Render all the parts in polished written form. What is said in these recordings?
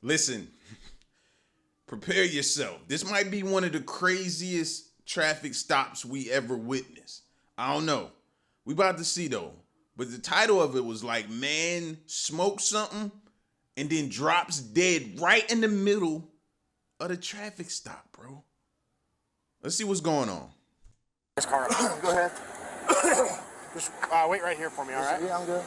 Listen, prepare yourself. This might be one of the craziest traffic stops we ever witnessed. I don't know. We about to see though. But the title of it was like, man smoked something and then drops dead right in the middle of the traffic stop, bro. Let's see what's going on. This car. Go ahead. Just wait right here for me, all right? Yeah, I'm good.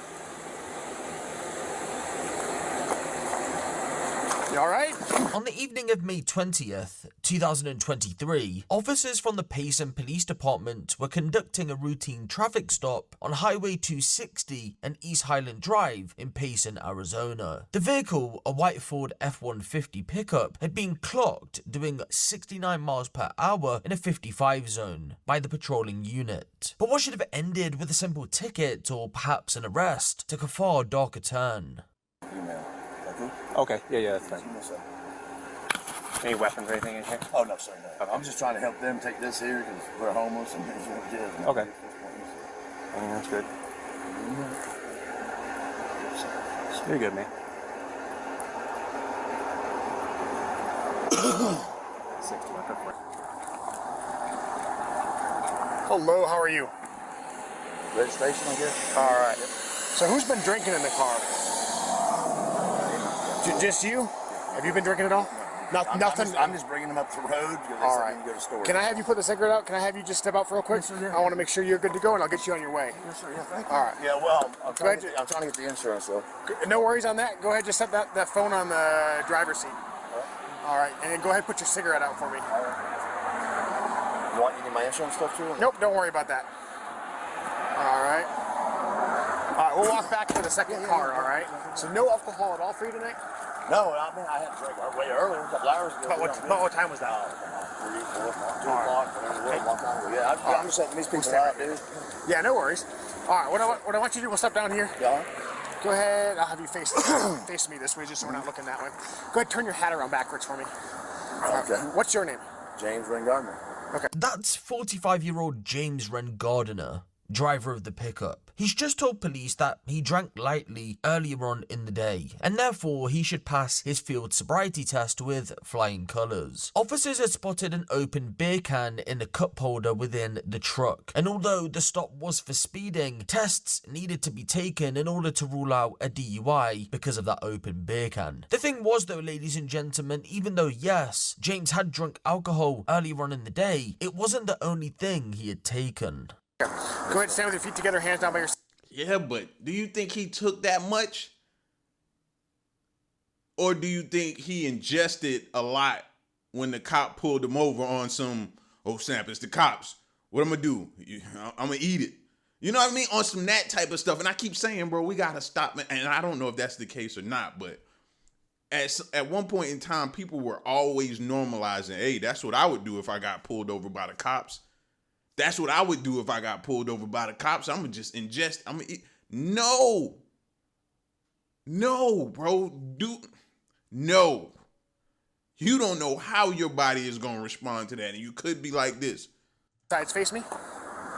You all right? On the evening of May 20th, 2023, officers from the Payson Police Department were conducting a routine traffic stop on Highway 260 and East Highland Drive in Payson, Arizona. The vehicle, a white Ford F-150 pickup, had been clocked doing 69 miles per hour in a 55 zone by the patrolling unit. But what should have ended with a simple ticket or perhaps an arrest took a far darker turn. Email. Okay, yeah, that's fine. Any weapons or anything in here? Oh, no, sir, no. Okay. I'm just trying to help them take this here because we're homeless and it's what it is. Okay. I mean, that's good. You're good, man. 60, Hello, how are you? Registration, I guess? All right. So who's been drinking in the car? Just you? Have you been drinking at all? Nothing. I'm just bringing them up the road because All they right. can go to store. Can I have you put the cigarette out? Can I have you just step out for real quick? Yes, sir, yeah. I want to make sure you're good to go, and I'll get you on your way. Yes, sir, yeah, thank you. All right. Yeah, well, I'm Go ahead. trying to get the insurance, though. No worries on that. Go ahead, just set that phone on the driver's seat. All right, and then go ahead and put your cigarette out for me. You need my insurance stuff, too? Nope, don't worry about that. All right. All right, we'll walk back to the second car, all right? So no alcohol at all for you tonight? No, I mean, I had to drink way earlier, a couple hours ago. About what time was that? 3, 4, 2 o'clock, whatever it was, one time. Yeah, I'm just letting these people out, dude. Yeah, no worries. All right, what I want you to do, we'll step down here. Yeah. Go ahead, I'll have you face me this way just so we're not looking that way. Go ahead, turn your hat around backwards for me. Okay. What's your name? James Ring Gardner. Okay. That's 45-year-old James Wren Gardner, driver of the pickup. He's just told police that he drank lightly earlier on in the day, and therefore he should pass his field sobriety test with flying colours. Officers had spotted an open beer can in the cup holder within the truck, and although the stop was for speeding, tests needed to be taken in order to rule out a DUI because of that open beer can. The thing was though, ladies and gentlemen, even though yes, James had drunk alcohol earlier on in the day, it wasn't the only thing he had taken. Go ahead, stand with your feet together, hands down by your... Yeah, but do you think he took that much? Or do you think he ingested a lot when the cop pulled him over on some, oh snap, it's the cops. What I'm gonna do? I'm gonna eat it. You know what I mean? On some that type of stuff. And I keep saying, bro, we gotta stop. And I don't know if that's the case or not, but at one point in time, people were always normalizing, hey, that's what I would do if I got pulled over by the cops. That's what I would do if I got pulled over by the cops. I'm going to just ingest. I'm going to eat. No. No, bro. No. You don't know how your body is going to respond to that. And you could be like this. Sides, face me.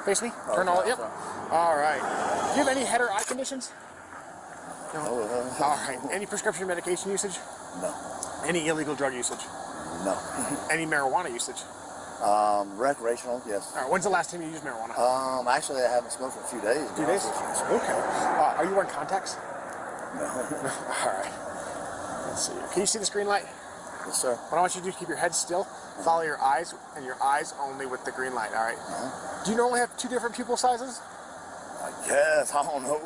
Face me. Turn all... Yep. All right. Do you have any head or eye conditions? No. All right. Any prescription medication usage? No. Any illegal drug usage? No. Any marijuana usage? Recreational, yes. All right. When's the last time you used marijuana? Actually, I haven't smoked for a few days. A few days? Okay. Are you wearing contacts? No. All right. Let's see. Can you see this green light? Yes, sir. What I want you to do is keep your head still, follow your eyes, and your eyes only with the green light, all right? Do you normally have two different pupil sizes? I guess. I don't know.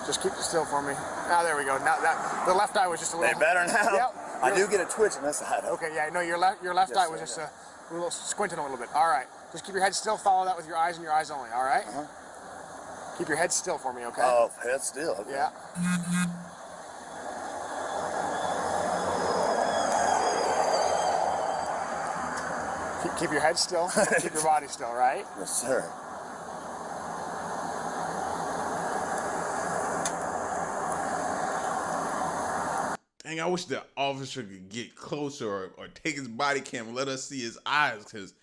Just keep it still for me. Ah, there we go. Now the left eye was just a little... They better now? Yep. I do get a twitch on this side. Okay, yeah, no, your left Yes, eye was sir, just a little squinting a little bit. All right. Just keep your head still, follow that with your eyes and your eyes only, all right? Keep your head still for me, okay? Oh, head still. Okay. Yeah. Keep your head still, keep your body still, right? Yes, sir. Dang, I wish the officer could get closer or take his body cam and let us see his eyes, because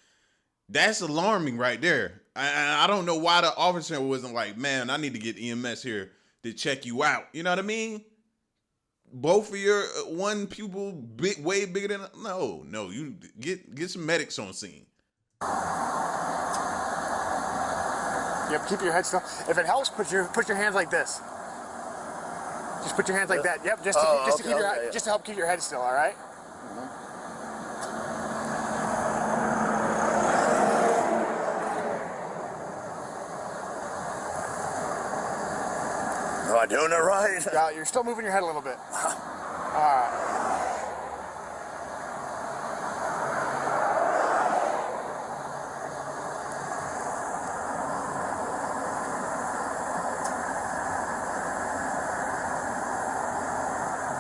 that's alarming right there. I don't know why the officer wasn't like, man, I need to get EMS here to check you out. You know what I mean? both of your one pupil way bigger than no. You get some medics on scene. Yep, keep your head still. If it helps, put your hands like this. Just put your hands like that. Yep, just to help keep your head still. All right. Am I doing it right? Yeah, you're still moving your head a little bit. All right.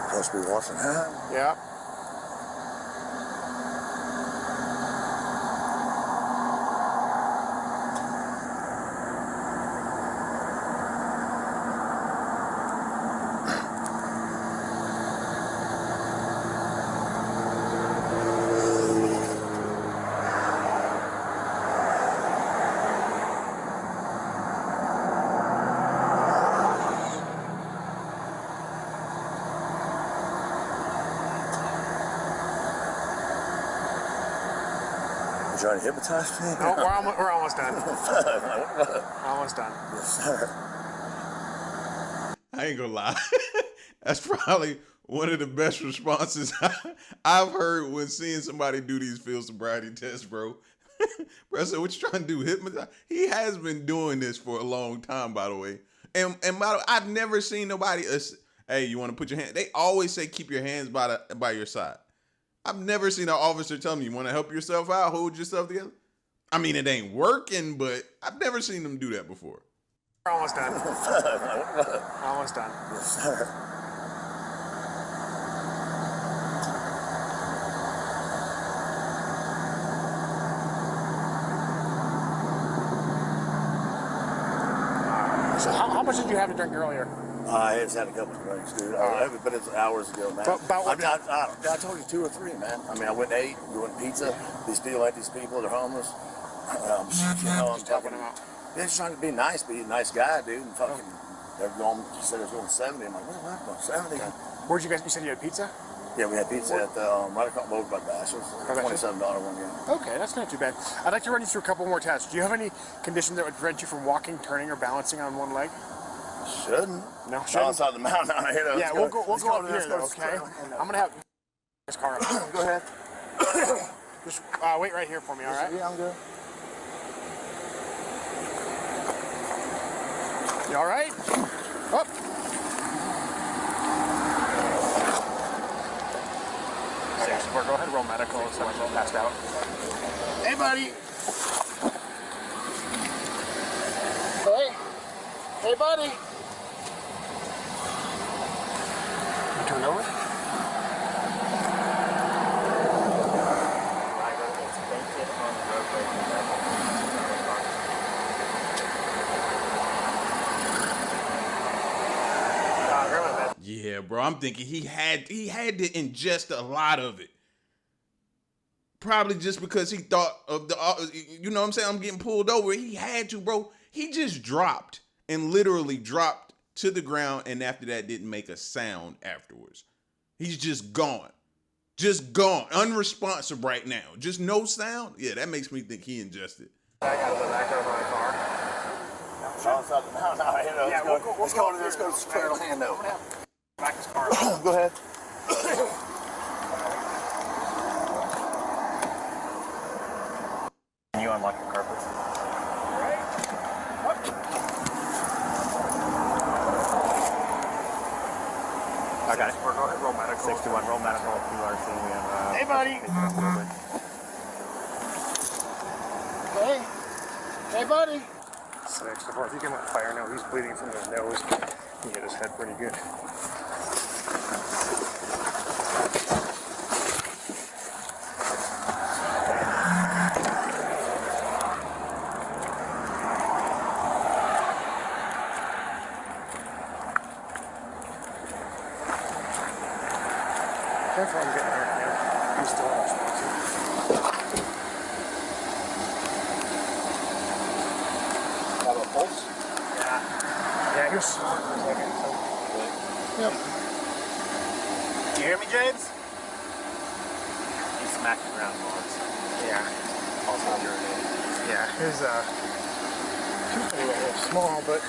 Supposed to be washing hands. Yeah. Trying to hypnotize me? No, we're almost done. Almost done. Yes, sir. I ain't gonna lie. That's probably one of the best responses I've heard when seeing somebody do these field sobriety tests, bro. Bro, I said, what you trying to do? Hypnotize? He has been doing this for a long time, by the way. And by the way, I've never seen nobody, hey, you want to put your hand? They always say keep your hands by your side. I've never seen an officer tell me, you want to help yourself out, hold yourself together? I mean, it ain't working, but I've never seen them do that before. We're almost done. Almost done. Yes, sir. So how much did you have to drink earlier? I had a couple of drinks, dude. But it's hours ago, man. About what I told you 2 or 3, man. I mean, I went and ate, we went pizza. These people, they're homeless. I'm talking about. They're just trying to be nice, be a nice guy, dude. And fucking, they're going. She said it's going 70. I'm like, what? 70? Where'd you guys? You said you had pizza? Yeah, we had pizza at right across over by Bashers. $27 one game. Okay, that's not too bad. I'd like to run you through a couple more tests. Do you have any conditions that would prevent you from walking, turning, or balancing on one leg? Shouldn't. No, shouldn't. Outside the mountain out here. Yeah, we'll go up here, though, okay? I'm going to have this car up. Go ahead. Just wait right here for me, all right? Yeah, I'm good. You all right? Up. Go ahead, roll medical. Someone's passed out. Hey, buddy. Hey, buddy. You turned over? Yeah, bro. I'm thinking he had to ingest a lot of it. Probably just because he thought of you know what I'm saying? I'm getting pulled over. He had to, bro. He just dropped and literally dropped to the ground, and after that didn't make a sound afterwards. He's just gone. Just gone. Unresponsive right now. Just no sound. Yeah, that makes me think he ingested. I got to go back over my car. Outside the mountain out here. Yeah, let's go to Square Land over. Back this car. Go ahead. Can you unlock your car, please? I got it. Go ahead, roll medical. 61, roll medical, QRC. We have, Hey, buddy. Hey, buddy. 64. If you can let fire now, he's bleeding from his nose. He hit his head pretty good. Careful, I'm getting hurt now. He's still unresponsive. Have a pulse? Yeah, he was sore for a second. So. Yep. You hear me, James? He smacked the ground once. Yeah. Also urinated. Yeah. He's a little small, but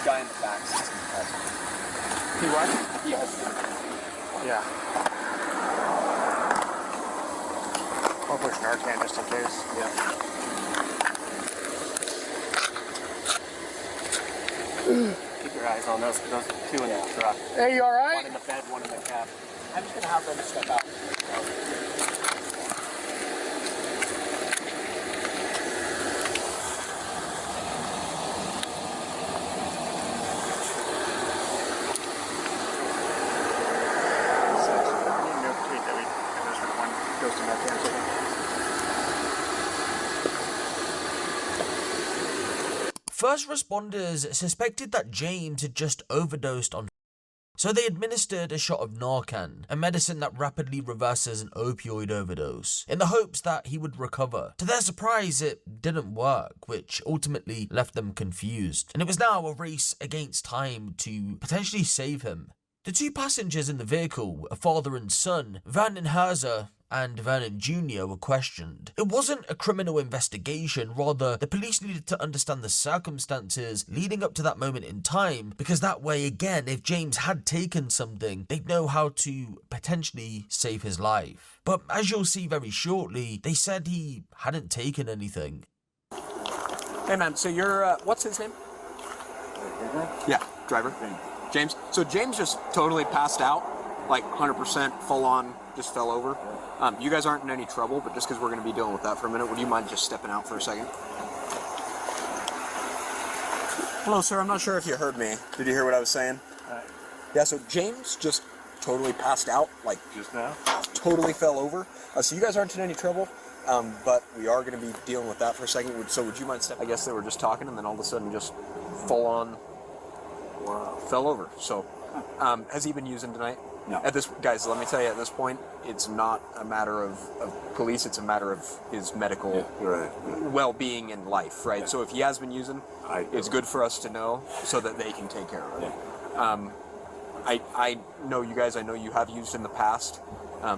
Guy in the back. he what? Yes. Yeah. I'll push Narcan just in case. Yeah. Keep your eyes on those two in the truck. Hey, you all right? One in the bed, one in the cab. I'm just gonna have them step out. First responders suspected that James had just overdosed on, so they administered a shot of Narcan, a medicine that rapidly reverses an opioid overdose, in the hopes that he would recover. To their surprise, it didn't work, which ultimately left them confused, and it was now a race against time to potentially save him. The two passengers in the vehicle, a father and son, Vernon Herzer and Vernon Jr., were questioned. It wasn't a criminal investigation, rather the police needed to understand the circumstances leading up to that moment in time, because that way, again, if James had taken something, they'd know how to potentially save his life. But as you'll see very shortly, they said he hadn't taken anything. Hey man, so you're, what's his name? Yeah, driver. James. So James just totally passed out, like 100% full on, just fell over. You guys aren't in any trouble, but just because we're going to be dealing with that for a minute, would you mind just stepping out for a second? Hello, sir. I'm not sure if you heard me. Did you hear what I was saying? Yeah, so James just totally passed out, like Just now? totally fell over. So you guys aren't in any trouble, but we are going to be dealing with that for a second. So would you mind stepping? I guess they were just talking, and then all of a sudden just full on fell over. So has he been using tonight? No. Guys, let me tell you, at this point, it's not a matter of police, it's a matter of his medical well-being and life, right? Yeah. So if he has been using, it's good for us to know so that they can take care of it. Yeah. I know you guys, I know you have used in the past.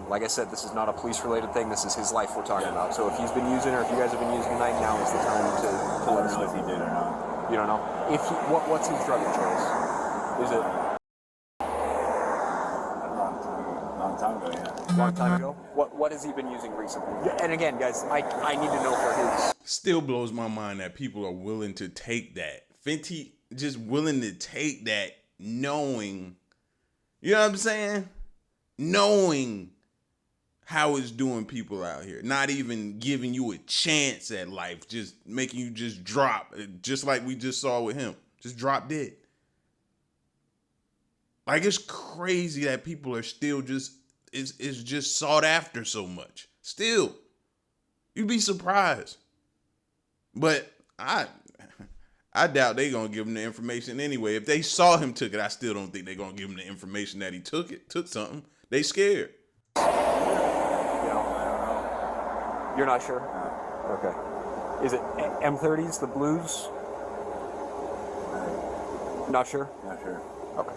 Like I said, this is not a police-related thing, this is his life we're talking about. So if he's been using, or if you guys have been using tonight, now is the time to let us know if he did or not. You don't know? What's his drug of choice? Is it... Long time ago. What has he been using recently? And again, guys, I need to know for his. Still blows my mind that people are willing to take that. Fenty just willing to take that, knowing, you know what I'm saying? Knowing how it's doing people out here. Not even giving you a chance at life, just making you just drop, just like we just saw with him. Just drop dead. Like, it's crazy that people are still just, it's just sought after so much. Still, you'd be surprised. But I doubt they gonna give him the information anyway. If they saw him took it, I still don't think they're gonna give him the information that he took something. They scared. You're not sure? Okay. Is it M30s, the blues? Not sure? Not sure. Okay.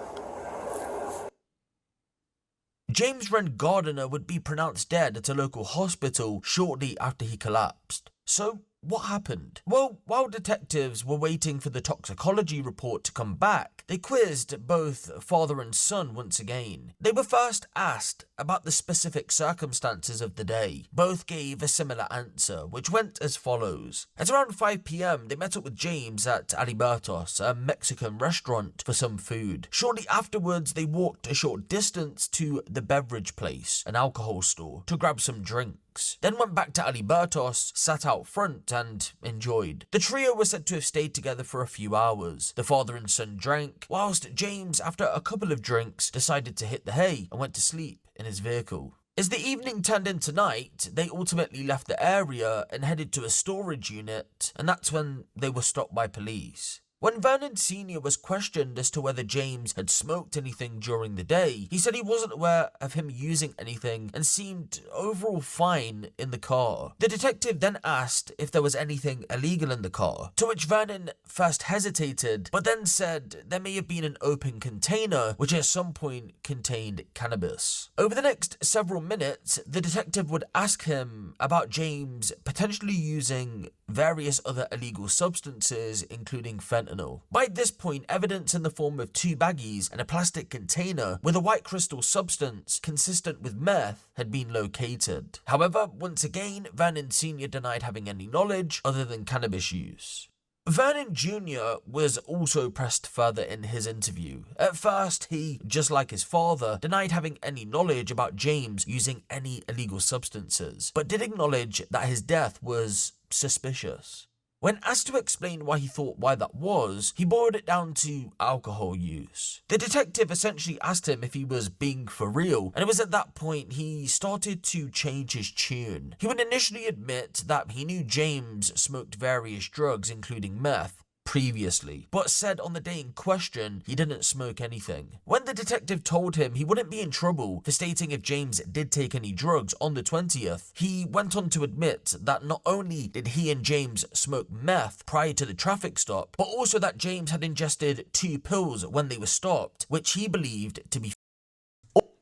James Wren Gardiner would be pronounced dead at a local hospital shortly after he collapsed. So, what happened? Well, while detectives were waiting for the toxicology report to come back, they quizzed both father and son once again. They were first asked about the specific circumstances of the day. Both gave a similar answer, which went as follows. At around 5 p.m, they met up with James at Alibertos, a Mexican restaurant, for some food. Shortly afterwards, they walked a short distance to the beverage place, an alcohol store, to grab some drinks. Then went back to Alibertos, sat out front, and enjoyed. The trio were said to have stayed together for a few hours. The father and son drank, whilst James, after a couple of drinks, decided to hit the hay and went to sleep in his vehicle. As the evening turned into night, they ultimately left the area and headed to a storage unit, and that's when they were stopped by police. When Vernon Sr. was questioned as to whether James had smoked anything during the day, he said he wasn't aware of him using anything and seemed overall fine in the car. The detective then asked if there was anything illegal in the car, to which Vernon first hesitated, but then said there may have been an open container which at some point contained cannabis. Over the next several minutes, the detective would ask him about James potentially using various other illegal substances, including fentanyl. By this point, evidence in the form of 2 baggies and a plastic container with a white crystal substance consistent with meth had been located. However, once again, Vernon Sr. denied having any knowledge other than cannabis use. Vernon Jr. was also pressed further in his interview. At first, he, just like his father, denied having any knowledge about James using any illegal substances, but did acknowledge that his death was suspicious. When asked to explain why he thought why that was, he boiled it down to alcohol use. The detective essentially asked him if he was being for real, and it was at that point he started to change his tune. He would initially admit that he knew James smoked various drugs, including meth, previously, but said on the day in question he didn't smoke anything. When the detective told him he wouldn't be in trouble for stating if James did take any drugs on the 20th, he went on to admit that not only did he and James smoke meth prior to the traffic stop, but also that James had ingested 2 pills when they were stopped, which he believed to be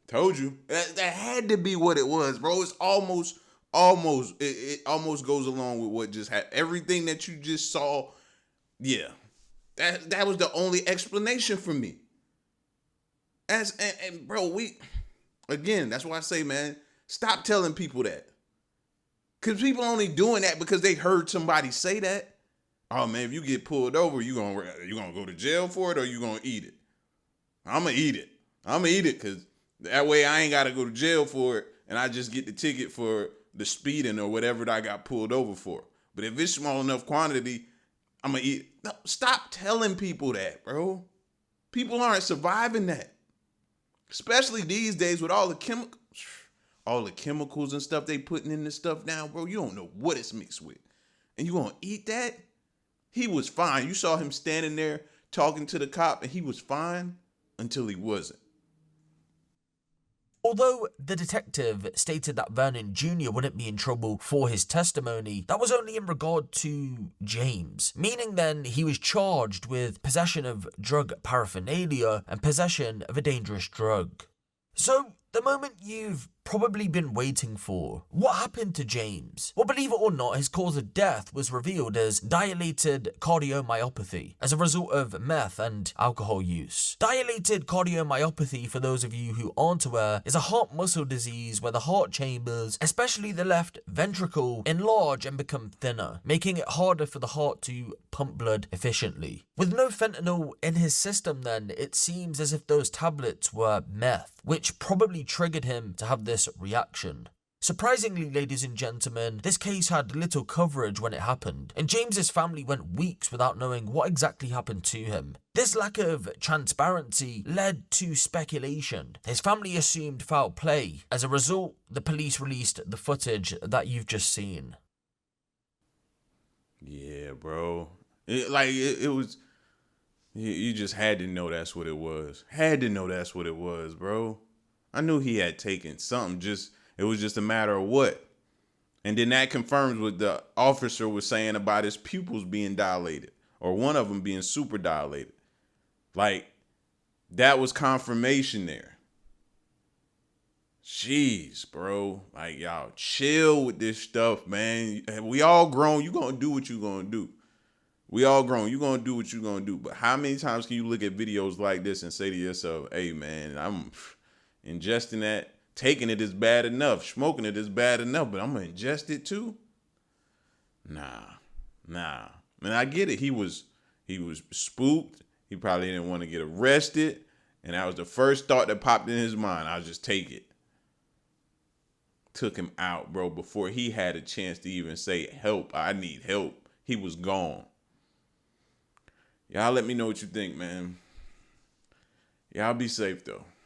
Told you. That had to be what it was, bro. It's almost, it almost goes along with what just happened. Everything that you just saw. Yeah, that was the only explanation for me. And bro, that's why I say, man, stop telling people that. Cause people only doing that because they heard somebody say that. Oh man, if you get pulled over, you gonna go to jail for it or you gonna eat it? I'm gonna eat it cause that way I ain't gotta go to jail for it and I just get the ticket for the speeding or whatever that I got pulled over for. But if it's small enough quantity, I'm gonna eat. No, stop telling people that, bro. People aren't surviving that. Especially these days with all the chemicals and stuff they putting in this stuff now, bro. You don't know what it's mixed with. And you gonna eat that? He was fine. You saw him standing there talking to the cop and he was fine until he wasn't. Although the detective stated that Vernon Jr. wouldn't be in trouble for his testimony, that was only in regard to James, meaning then he was charged with possession of drug paraphernalia and possession of a dangerous drug. So, the moment you've probably been waiting for. What happened to James? Well, believe it or not, his cause of death was revealed as dilated cardiomyopathy as a result of meth and alcohol use. Dilated cardiomyopathy, for those of you who aren't aware, is a heart muscle disease where the heart chambers, especially the left ventricle, enlarge and become thinner, making it harder for the heart to pump blood efficiently. With no fentanyl in his system then, it seems as if those tablets were meth, which probably triggered him to have this reaction. Surprisingly, ladies and gentlemen, this case had little coverage when it happened, and James's family went weeks without knowing what exactly happened to him. This lack of transparency led to speculation. His family assumed foul play. As a result, the police released the footage that you've just seen. Yeah, bro. It was... You just had to know that's what it was. Had to know that's what it was, bro. I knew he had taken something. It was just a matter of what. And then that confirms what the officer was saying about his pupils being dilated, or one of them being super dilated. Like, that was confirmation there. Jeez, bro. Like, y'all chill with this stuff, man. We all grown. You gonna do what you gonna do. We all grown. You gonna do what you gonna do. But how many times can you look at videos like this and say to yourself, hey, man, I'm ingesting that. Taking it is bad enough. Smoking it is bad enough, but I'm gonna ingest it too? Nah. And I get it. He was spooked. He probably didn't want to get arrested. And that was the first thought that popped in his mind. I'll just take it. Took him out, bro, before he had a chance to even say, help, I need help. He was gone. Y'all let me know what you think, man. Y'all be safe, though.